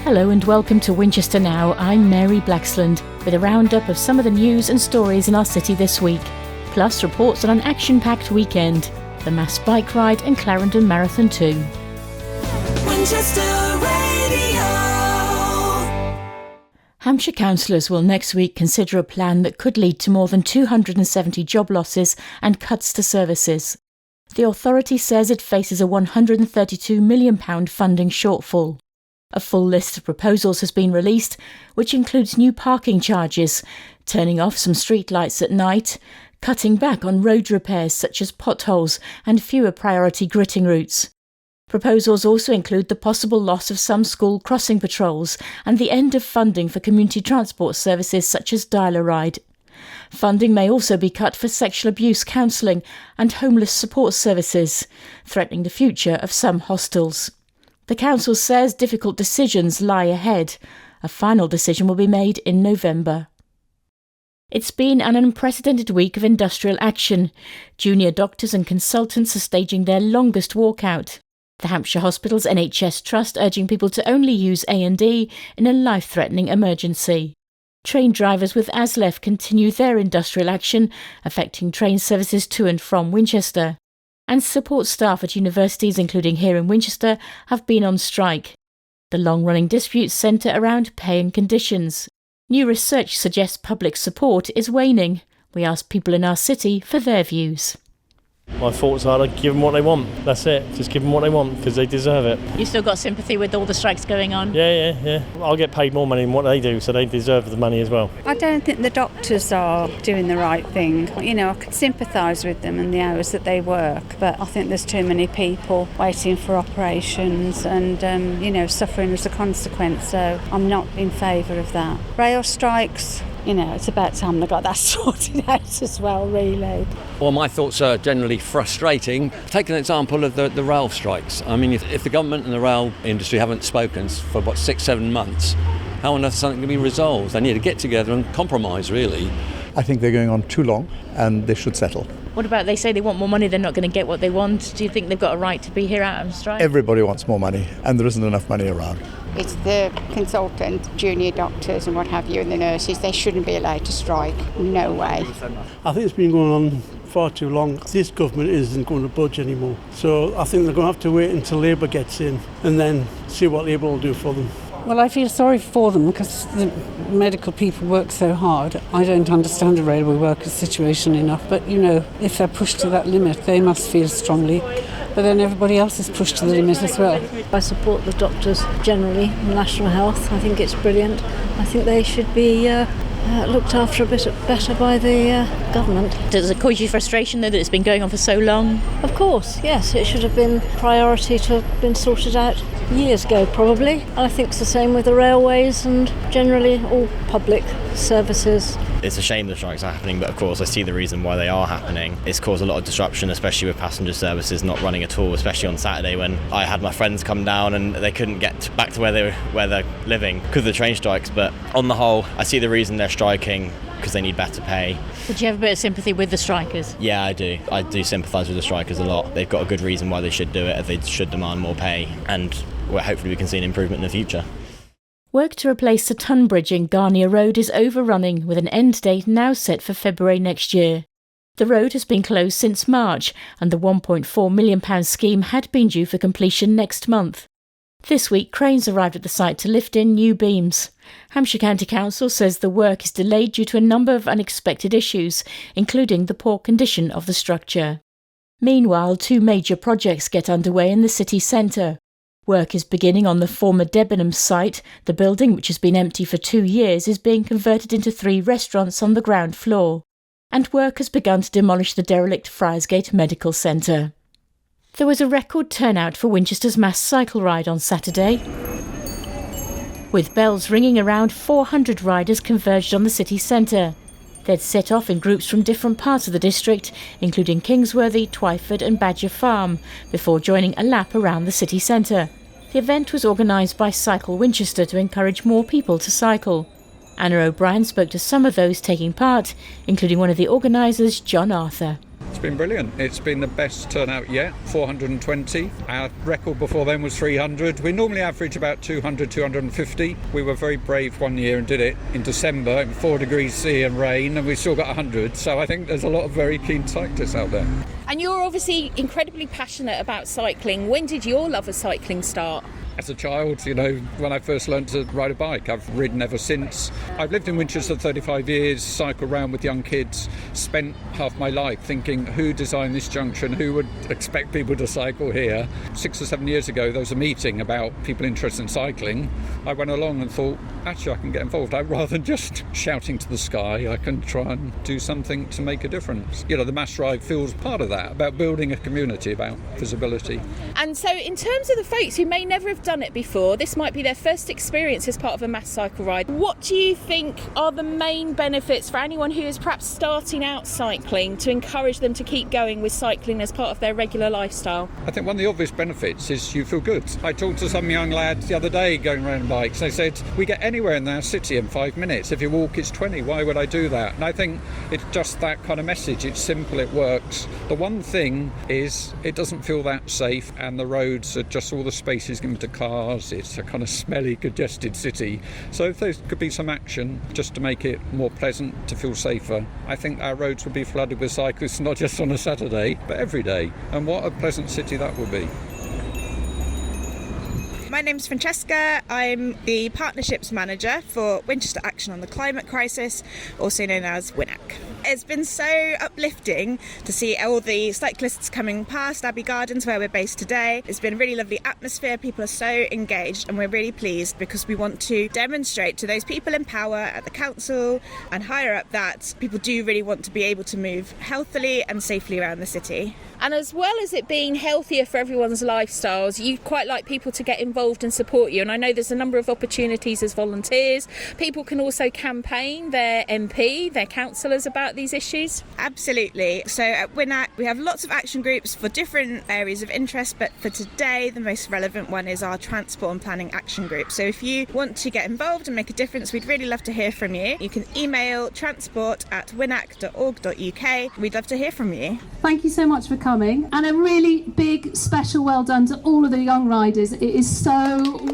Hello and welcome to Winchester Now. I'm Mary Blaxland with a roundup of some of the news and stories in our city this week, plus reports on an action-packed weekend, the mass bike ride and Clarendon Marathon too. Winchester Radio. Hampshire councillors will next week consider a plan that could lead to more than 270 job losses and cuts to services. The authority says it faces a £132 million funding shortfall. A full list of proposals has been released, which includes new parking charges, turning off some streetlights at night, cutting back on road repairs such as potholes and fewer priority gritting routes. Proposals also include the possible loss of some school crossing patrols and the end of funding for community transport services such as Dial-A-Ride. Funding may also be cut for sexual abuse counselling and homeless support services, threatening the future of some hostels. The council says difficult decisions lie ahead. A final decision will be made in November. It's been an unprecedented week of industrial action. Junior doctors and consultants are staging their longest walkout. The Hampshire Hospitals NHS Trust urging people to only use A&E in a life-threatening emergency. Train drivers with ASLEF continue their industrial action, affecting train services to and from Winchester. And support staff at universities, including here in Winchester, have been on strike. The long-running disputes centre around pay and conditions. New research suggests public support is waning. We asked people in our city for their views. My thoughts are to give them what they want. That's it. Just give them what they want because they deserve it. You still got sympathy with all the strikes going on? Yeah. I'll get paid more money than what they do, so they deserve the money as well. I don't think the doctors are doing the right thing. You know, I could sympathise with them and the hours that they work, but I think there's too many people waiting for operations and, suffering as a consequence, so I'm not in favour of that. Rail strikes, it's about time they got that sorted out as well, really. Well, my thoughts are generally frustrating. Take an example of the rail strikes. I mean, if the government and the rail industry haven't spoken for, 6-7 months, how on earth is something going to be resolved? They need to get together and compromise, really. I think they're going on too long and they should settle. What about they say they want more money, they're not going to get what they want? Do you think they've got a right to be here out on strike? Everybody wants more money and there isn't enough money around. It's the consultants, junior doctors and what have you, and the nurses. They shouldn't be allowed to strike. No way. I think it's been going on far too long. This government isn't going to budge anymore. So I think they're going to have to wait until Labour gets in and then see what Labour will do for them. Well, I feel sorry for them because the medical people work so hard. I don't understand the railway workers' situation enough, but, if they're pushed to that limit, they must feel strongly. But then everybody else is pushed to the limit as well. I support the doctors generally, National Health. I think it's brilliant. I think they should be looked after a bit better by the government. Does it cause you frustration, though, that it's been going on for so long? Of course, yes. It should have been priority to have been sorted out years ago, probably. And I think it's the same with the railways and generally all public services. It's a shame the strikes are happening, but of course I see the reason why they are happening. It's caused a lot of disruption, especially with passenger services not running at all, especially on Saturday when I had my friends come down and they couldn't get back to where they're living because of the train strikes. But on the whole, I see the reason they're striking because they need better pay. Did you have a bit of sympathy with the strikers? Yeah, I do. I do sympathise with the strikers a lot. They've got a good reason why they should do it, as they should demand more pay, and hopefully we can see an improvement in the future. Work to replace the Tun Bridge in Garnier Road is overrunning, with an end date now set for February next year. The road has been closed since March, and the £1.4 million scheme had been due for completion next month. This week, cranes arrived at the site to lift in new beams. Hampshire County Council says the work is delayed due to a number of unexpected issues, including the poor condition of the structure. Meanwhile, 2 major projects get underway in the city centre. Work is beginning on the former Debenham site. The building, which has been empty for 2 years, is being converted into 3 restaurants on the ground floor. And work has begun to demolish the derelict Friarsgate Medical Centre. There was a record turnout for Winchester's mass cycle ride on Saturday. With bells ringing, around 400 riders converged on the city centre. They'd set off in groups from different parts of the district, including Kingsworthy, Twyford and Badger Farm, before joining a lap around the city centre. The event was organised by Cycle Winchester to encourage more people to cycle. Anna O'Brien spoke to some of those taking part, including one of the organisers, John Arthur. It's been brilliant. It's been the best turnout yet, 420. Our record before then was 300. We normally average about 200, 250. We were very brave one year and did it in December in 4 degrees C and rain, and we still got 100. So I think there's a lot of very keen cyclists out there. And you're obviously incredibly passionate about cycling. When did your love of cycling start? As a child, when I first learned to ride a bike, I've ridden ever since. I've lived in Winchester 35 years, cycled around with young kids, spent half my life thinking who designed this junction, who would expect people to cycle here. 6 or 7 years ago, there was a meeting about people interested in cycling. I went along and thought, actually, I can get involved. Rather than just shouting to the sky, I can try and do something to make a difference. The mass ride feels part of that, about building a community, about visibility. And so in terms of the folks who may never have done it before, this might be their first experience as part of a mass cycle ride. What do you think are the main benefits for anyone who is perhaps starting out cycling to encourage them to keep going with cycling as part of their regular lifestyle? I think one of the obvious benefits is you feel good. I talked to some young lads the other day going around bikes. They said, we get anywhere in our city in 5 minutes. If you walk, it's 20. Why would I do that? And I think it's just that kind of message. It's simple, it works. The one thing is it doesn't feel that safe, and the roads are just all the spaces given to cars. It's a kind of smelly, congested city. So if there could be some action just to make it more pleasant, to feel safer, I think our roads would be flooded with cyclists, not just on a Saturday, but every day. And what a pleasant city that would be. My name's Francesca. I'm the Partnerships Manager for Winchester Action on the Climate Crisis, also known as WINAC. It's been so uplifting to see all the cyclists coming past Abbey Gardens, where we're based today. It's been a really lovely atmosphere. People are so engaged, and we're really pleased because we want to demonstrate to those people in power at the council and higher up that people do really want to be able to move healthily and safely around the city. And as well as it being healthier for everyone's lifestyles, you quite like people to get involved and support you. And I know there's a number of opportunities as volunteers. People can also campaign their MP, their councillors about these issues. Absolutely. So at WINAC, we have lots of action groups for different areas of interest, but for today, the most relevant one is our Transport and Planning Action Group. So if you want to get involved and make a difference, we'd really love to hear from you. You can email transport@winac.org.uk. We'd love to hear from you. Thank you so much for coming, and a really big special well done to all of the young riders. It is so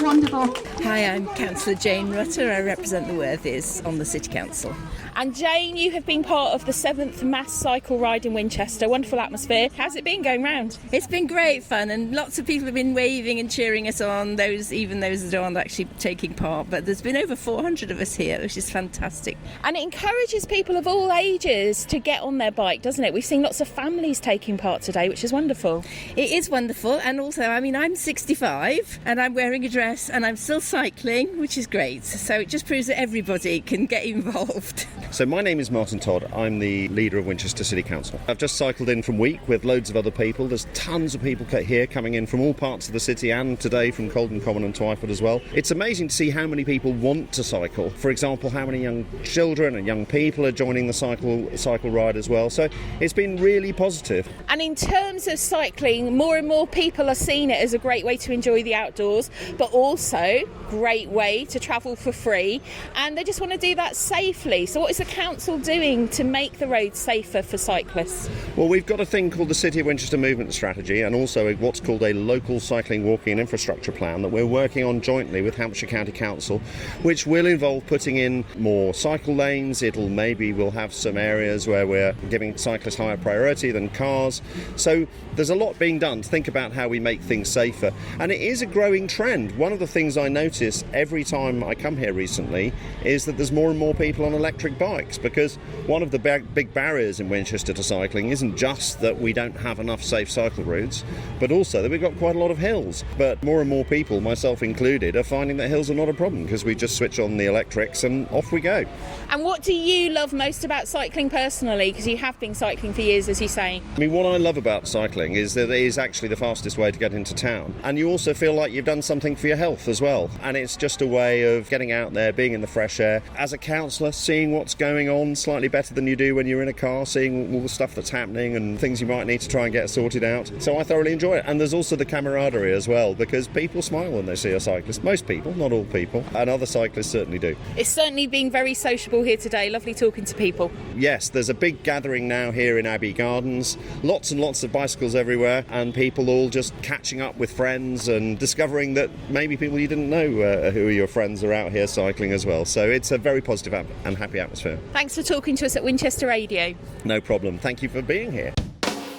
wonderful. Hi, I'm Councillor Jane Rutter. I represent the Worthies on the City Council. And Jane, you have been part of the 7th mass cycle ride in Winchester. Wonderful atmosphere. How's it been going round? It's been great fun, and lots of people have been waving and cheering us on, even those that aren't actually taking part. But there's been over 400 of us here, which is fantastic. And it encourages people of all ages to get on their bike, doesn't it? We've seen lots of families taking part today, which is wonderful. It is wonderful, and also, I'm 65 and I'm wearing a dress and I'm still cycling, which is great. So it just proves that everybody can get involved. So my name is Martin Todd. I'm the leader of Winchester City Council. I've just cycled in from Week with loads of other people. There's tons of people here coming in from all parts of the city, and today from Colden Common and Twyford as well. It's amazing to see how many people want to cycle. For example, how many young children and young people are joining the cycle ride as well. So it's been really positive. And in terms of cycling, more and more people are seeing it as a great way to enjoy the outdoors, but also great way to travel for free, and they just want to do that safely. So what is the council doing to make the roads safer for cyclists? Well, we've got a thing called the City of Winchester Movement Strategy, and also what's called a local cycling, walking and infrastructure plan that we're working on jointly with Hampshire County Council, which will involve putting in more cycle lanes. We'll have some areas where we're giving cyclists higher priority than cars. So there's a lot being done to think about how we make things safer, and it is a growing trend. One of the things I notice every time I come here recently is that there's more and more people on electric bikes, because one of the big barriers in Winchester to cycling isn't just that we don't have enough safe cycle routes, but also that we've got quite a lot of hills. But more and more people, myself included, are finding that hills are not a problem, because we just switch on the electrics and off we go. And what do you love most about cycling personally? Because you have been cycling for years, as you say. I mean, what I love about cycling is that it is actually the fastest way to get into town, and you also feel like you've done something for your health as well, and it's just a way of getting out there, being in the fresh air. As a councillor, seeing what's going on slightly better than you do when you're in a car, seeing all the stuff that's happening and things you might need to try and get sorted out. So I thoroughly enjoy it. And there's also the camaraderie as well, because people smile when they see a cyclist. Most people, not all people, and other cyclists certainly do. It's certainly been very sociable here today. Lovely talking to people. Yes, there's a big gathering now here in Abbey Gardens. Lots and lots of bicycles everywhere, and people all just catching up with friends and discovering that maybe people you didn't know who are your friends are out here cycling as well. So it's a very positive and happy atmosphere. Thanks for talking to us at Winchester Radio. No problem. Thank you for being here.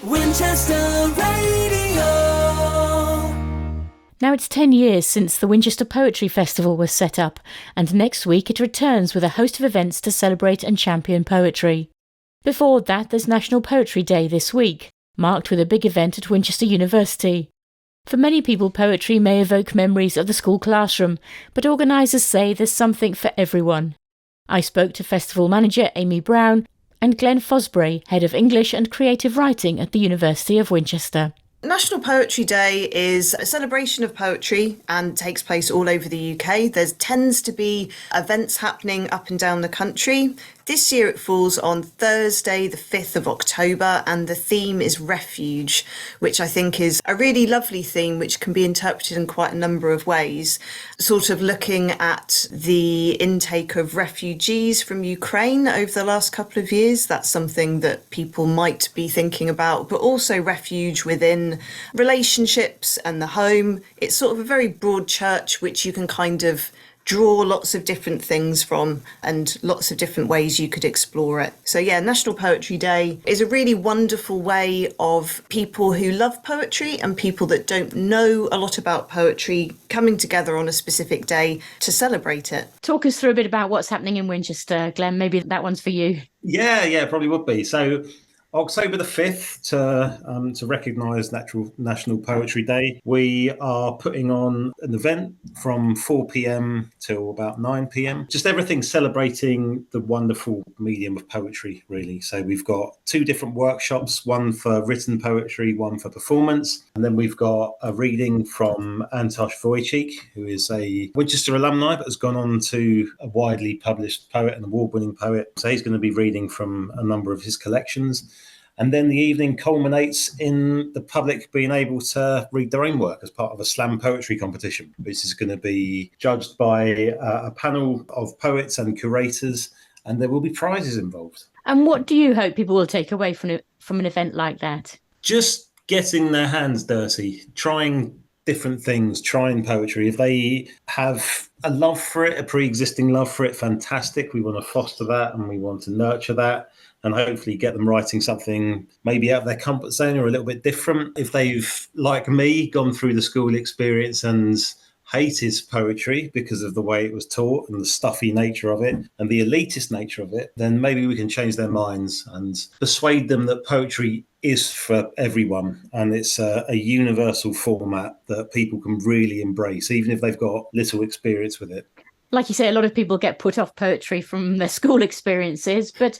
Winchester Radio. Now it's 10 years since the Winchester Poetry Festival was set up, and next week it returns with a host of events to celebrate and champion poetry. Before that, there's National Poetry Day this week, marked with a big event at Winchester University. For many people, poetry may evoke memories of the school classroom, but organisers say there's something for everyone. I spoke to festival manager Amy Brown and Glenn Fosbury, head of English and Creative Writing at the University of Winchester. National Poetry Day is a celebration of poetry and takes place all over the UK. There tends to be events happening up and down the country. This year it falls on Thursday, the 5th of October, and the theme is refuge, which I think is a really lovely theme which can be interpreted in quite a number of ways. Sort of looking at the intake of refugees from Ukraine over the last couple of years. That's something that people might be thinking about, but also refuge within relationships and the home. It's sort of a very broad church which you can kind of draw lots of different things from and lots of different ways you could explore it. So yeah, National Poetry Day is a really wonderful way of people who love poetry and people that don't know a lot about poetry coming together on a specific day to celebrate it. Talk us through a bit about what's happening in Winchester, Glenn. Maybe that one's for you. Yeah, probably would be. So October the 5th, to recognise National Poetry Day, we are putting on an event from 4 p.m. till about 9 p.m. Just everything celebrating the wonderful medium of poetry, really. So we've got 2 different workshops, one for written poetry, one for performance. And then we've got a reading from Antosh Wojcik, who is a Winchester alumni, but has gone on to a widely published poet, an award-winning poet. So he's going to be reading from a number of his collections. And then the evening culminates in the public being able to read their own work as part of a slam poetry competition, which is going to be judged by a panel of poets and curators, and there will be prizes involved. And what do you hope people will take away from an event like that? Just getting their hands dirty, trying different things, trying poetry. If they have a love for it, a pre-existing love for it, fantastic. We want to foster that and we want to nurture that, and hopefully get them writing something maybe out of their comfort zone or a little bit different. If they've, like me, gone through the school experience and hated poetry because of the way it was taught and the stuffy nature of it and the elitist nature of it, then maybe we can change their minds and persuade them that poetry is for everyone, and it's a universal format that people can really embrace, even if they've got little experience with it. Like you say, a lot of people get put off poetry from their school experiences, but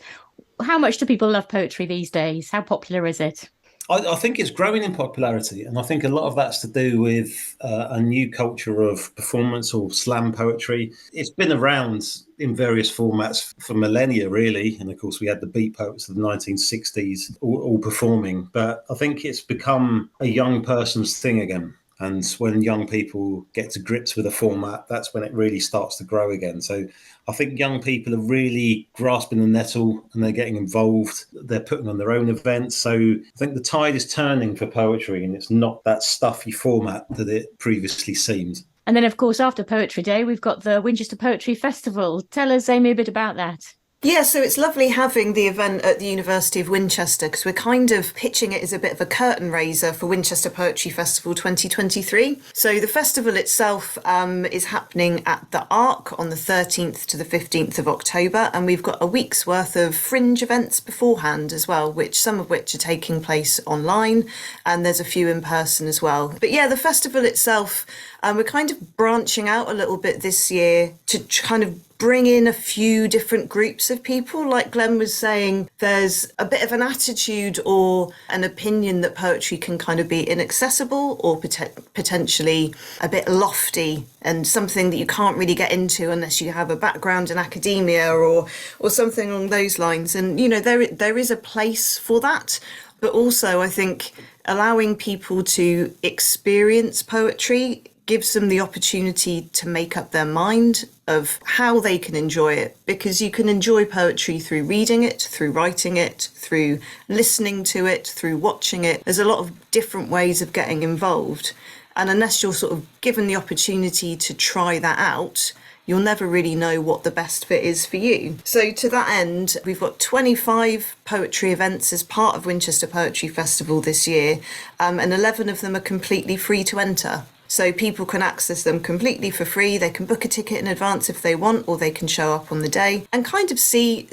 how much do people love poetry these days? How popular is it? I think it's growing in popularity, and I think a lot of that's to do with a new culture of performance or slam poetry. It's been around in various formats for millennia, really, and of course we had the beat poets of the 1960s all performing, but I think it's become a young person's thing again. And when young people get to grips with a format, that's when it really starts to grow again. So I think young people are really grasping the nettle and they're getting involved. They're putting on their own events. So I think the tide is turning for poetry, and it's not that stuffy format that it previously seemed. And then, of course, after Poetry Day, we've got the Winchester Poetry Festival. Tell us, Amy, a bit about that. Yeah, so it's lovely having the event at the University of Winchester because we're kind of pitching it as a bit of a curtain raiser for Winchester Poetry Festival 2023. So the festival itself is happening at the Arc on the 13th to the 15th of October, and we've got a week's worth of fringe events beforehand as well, some of which are taking place online, and there's a few in person as well. But yeah, the festival itself, we're kind of branching out a little bit this year to kind of bring in a few different groups of people. Like Glenn was saying, there's a bit of an attitude or an opinion that poetry can kind of be inaccessible or potentially a bit lofty and something that you can't really get into unless you have a background in academia or something along those lines. And, you know, there is a place for that. But also, I think allowing people to experience poetry gives them the opportunity to make up their mind of how they can enjoy it, because you can enjoy poetry through reading it, through writing it, through listening to it, through watching it. There's a lot of different ways of getting involved. And unless you're sort of given the opportunity to try that out, you'll never really know what the best fit is for you. So to that end, we've got 25 poetry events as part of Winchester Poetry Festival this year, and 11 of them are completely free to enter. So people can access them completely for free. They can book a ticket in advance if they want, or they can show up on the day and kind of see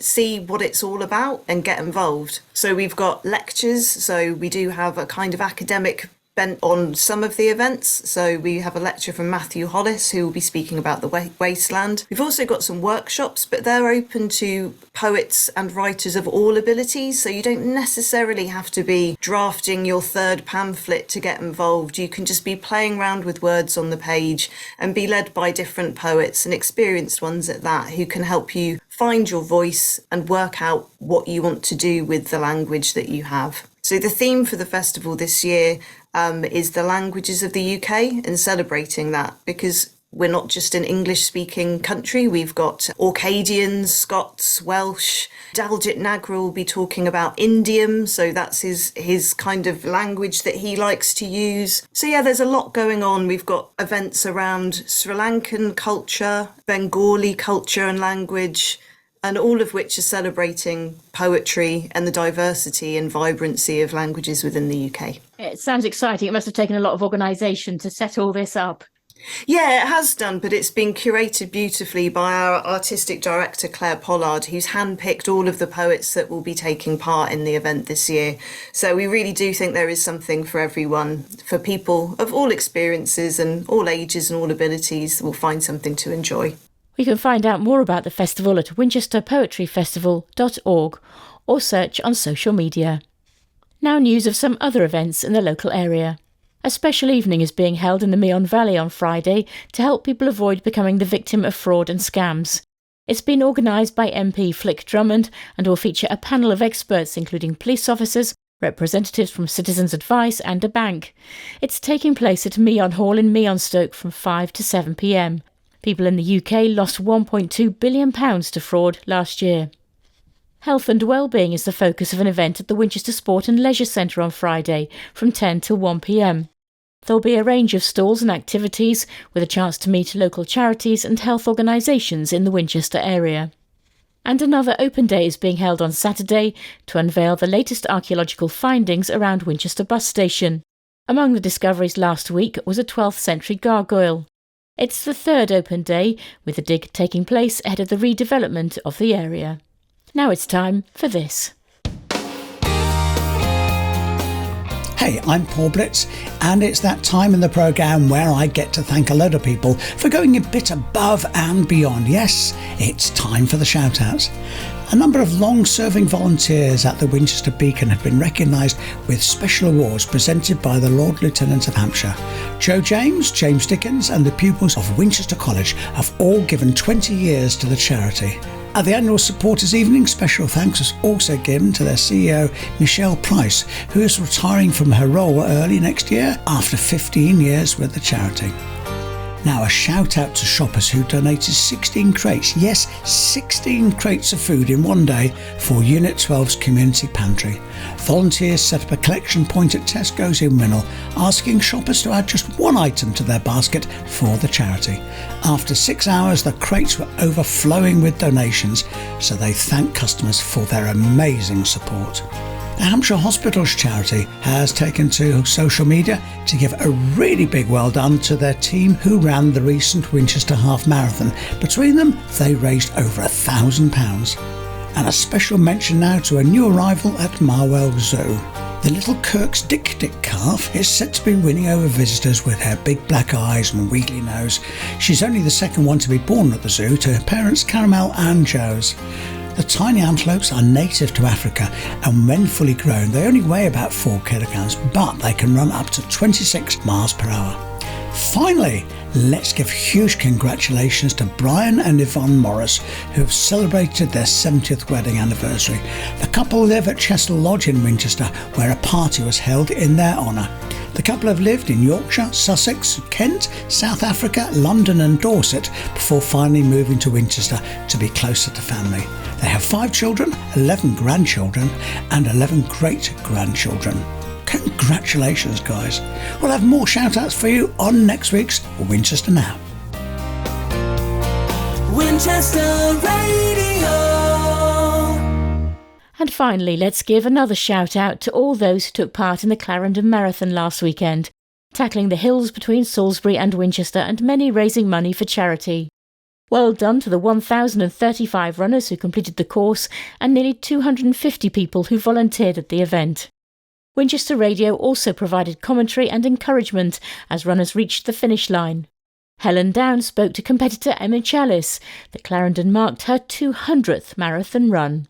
what it's all about and get involved. So we've got lectures. So we do have a kind of academic bent on some of the events. So we have a lecture from Matthew Hollis, who will be speaking about the wasteland. We've also got some workshops, but they're open to poets and writers of all abilities. So you don't necessarily have to be drafting your third pamphlet to get involved. You can just be playing around with words on the page and be led by different poets, and experienced ones at that, who can help you find your voice and work out what you want to do with the language that you have. So the theme for the festival this year is the languages of the UK, and celebrating that, because we're not just an English-speaking country. We've got Orcadians, Scots, Welsh. Daljit Nagra will be talking about Indian, so that's his kind of language that he likes to use. So yeah, there's a lot going on. We've got events around Sri Lankan culture, Bengali culture and language, and all of which are celebrating poetry and the diversity and vibrancy of languages within the UK. It sounds exciting. It must have taken a lot of organisation to set all this up. Yeah, it has done, but it's been curated beautifully by our artistic director, Claire Pollard, who's handpicked all of the poets that will be taking part in the event this year. So we really do think there is something for everyone, for people of all experiences and all ages and all abilities will find something to enjoy. We can find out more about the festival at winchesterpoetryfestival.org or search on social media. Now news of some other events in the local area. A special evening is being held in the Meon Valley on Friday to help people avoid becoming the victim of fraud and scams. It's been organised by MP Flick Drummond and will feature a panel of experts including police officers, representatives from Citizens Advice and a bank. It's taking place at Meon Hall in Meonstoke from 5 to 7 p.m. People in the UK lost £1.2 billion to fraud last year. Health and Wellbeing is the focus of an event at the Winchester Sport and Leisure Centre on Friday from 10 till 1 p.m. There'll be a range of stalls and activities with a chance to meet local charities and health organisations in the Winchester area. And another open day is being held on Saturday to unveil the latest archaeological findings around Winchester bus station. Among the discoveries last week was a 12th century gargoyle. It's the third open day, with the dig taking place ahead of the redevelopment of the area. Now it's time for this. Hey, I'm Paul Blitz, and it's that time in the programme where I get to thank a load of people for going a bit above and beyond. Yes, it's time for the shout-outs. A number of long-serving volunteers at the Winchester Beacon have been recognised with special awards presented by the Lord Lieutenant of Hampshire. Joe James, James Dickens and the pupils of Winchester College have all given 20 years to the charity. At the annual supporters evening, special thanks was also given to their CEO Michelle Price, who is retiring from her role early next year after 15 years with the charity. Now a shout out to shoppers who donated 16 crates, yes 16 crates of food in one day for Unit 12's community pantry. Volunteers set up a collection point at Tesco's in Winnell, asking shoppers to add just one item to their basket for the charity. After 6 hours the crates were overflowing with donations, so they thanked customers for their amazing support. The Hampshire Hospitals charity has taken to social media to give a really big well done to their team who ran the recent Winchester Half Marathon. Between them, they raised over £1,000. And a special mention now to a new arrival at Marwell Zoo. The little Kirk's Dick calf is said to be winning over visitors with her big black eyes and wiggly nose. She's only the second one to be born at the zoo to her parents Caramel and Joe's. The tiny antelopes are native to Africa, and when fully grown they only weigh about 4 kilograms, but they can run up to 26 miles per hour. Finally, let's give huge congratulations to Brian and Yvonne Morris, who have celebrated their 70th wedding anniversary. The couple live at Chester Lodge in Winchester, where a party was held in their honour. The couple have lived in Yorkshire, Sussex, Kent, South Africa, London and Dorset before finally moving to Winchester to be closer to family. They have 5 children, 11 grandchildren and 11 great-grandchildren. Congratulations, guys. We'll have more shout-outs for you on next week's Winchester Now. Winchester Radio. And finally, let's give another shout-out to all those who took part in the Clarendon Marathon last weekend, tackling the hills between Salisbury and Winchester and many raising money for charity. Well done to the 1,035 runners who completed the course and nearly 250 people who volunteered at the event. Winchester Radio also provided commentary and encouragement as runners reached the finish line. Helen Down spoke to competitor Emma Chalice that Clarendon marked her 200th marathon run.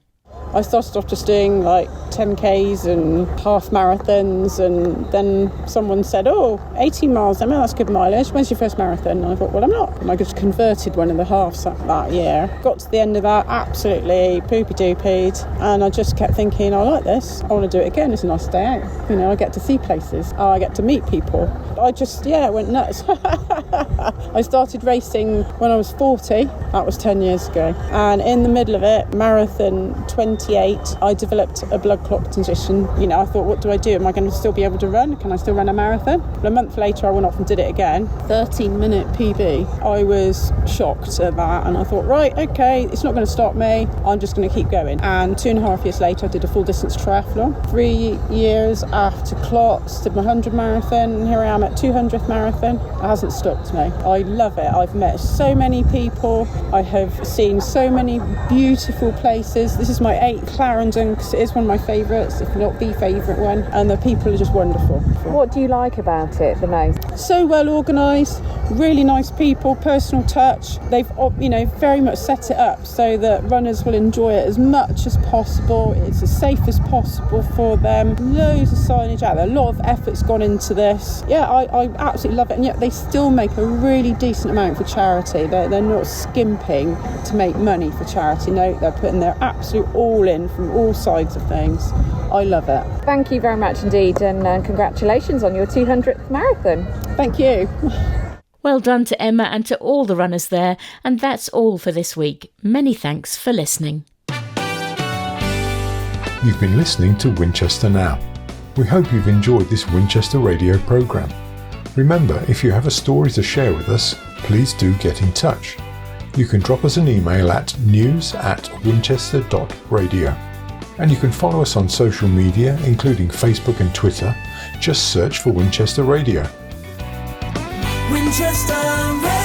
I started off just doing like 10Ks and half marathons, and then someone said, 18 miles, Emma, that's good mileage. When's your first marathon? And I thought, well, I'm not. And I just converted one of the halves that year. Got to the end of that, absolutely poopy-doopied, and I just kept thinking, I like this. I want to do it again. It's a nice day out. I get to see places. I get to meet people. I just, went nuts. I started racing when I was 40. That was 10 years ago. And in the middle of it, marathon 28, I developed a blood clot condition. I thought, what do I do? Am I going to still be able to run? Can I still run a marathon? But a month later, I went off and did it again. 13-minute PB. I was shocked at that, and I thought, right, okay, it's not going to stop me. I'm just going to keep going. And 2.5 years later, I did a full distance triathlon. 3 years after clots, did my 100 marathon, and here I am at 200th marathon. It hasn't stopped me. I love it. I've met so many people. I have seen so many beautiful places. This is my 8th Clarendon, because it is one of my favourites, if not the favourite one, and the people are just wonderful. What do you like about it the most? So well organised, really nice people, personal touch. They've very much set it up so that runners will enjoy it as much as possible. It's as safe as possible for them. Loads of signage out there, a lot of effort's gone into this. I absolutely love it, and yet they still make a really decent amount for charity. They're not skimping to make money for charity. No, they're putting their absolute all in from all sides of things. I love it. Thank you very much indeed, and congratulations on your 200th marathon. Thank you. Well done to Emma and to all the runners there, and that's all for this week. Many thanks for listening. You've been listening to Winchester Now. We hope you've enjoyed this Winchester Radio programme. Remember, if you have a story to share with us, please do get in touch. You can drop us an email at news@winchester.radio. And you can follow us on social media, including Facebook and Twitter. Just search for Winchester Radio. Winchester Radio.